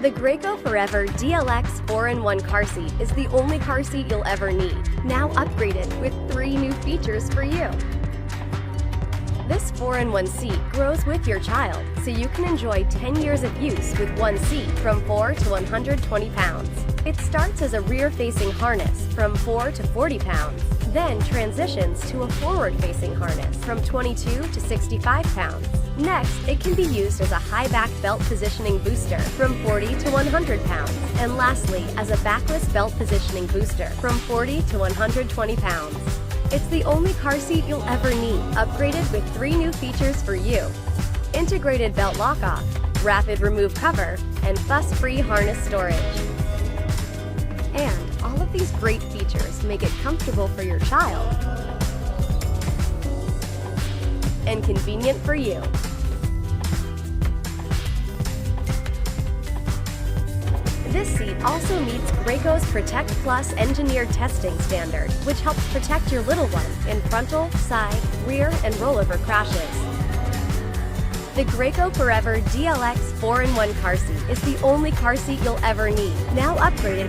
The Graco Forever DLX 4-in-1 car seat is the only car seat you'll ever need, now upgraded with 3 new features for you. This 4-in-1 seat grows with your child, so you can enjoy 10 years of use with one seat from 4 to 120 pounds. It starts as a rear-facing harness from 4 to 40 pounds, then transitions to a forward-facing harness from 22 to 65 pounds. Next, it can be used as a high-back belt positioning booster from 40 to 100 pounds, and lastly, as a backless belt positioning booster from 40 to 120 pounds. It's the only car seat you'll ever need, upgraded with 3 new features for you: integrated belt lock-off, rapid remove cover, and fuss-free harness storage. And all of these great features make it comfortable for your child and convenient for you. This seat also meets Graco's Protect Plus engineered testing standard, which helps protect your little one in frontal, side, rear, and rollover crashes. The Graco Forever DLX 4-in-1 car seat is the only car seat you'll ever need, now upgraded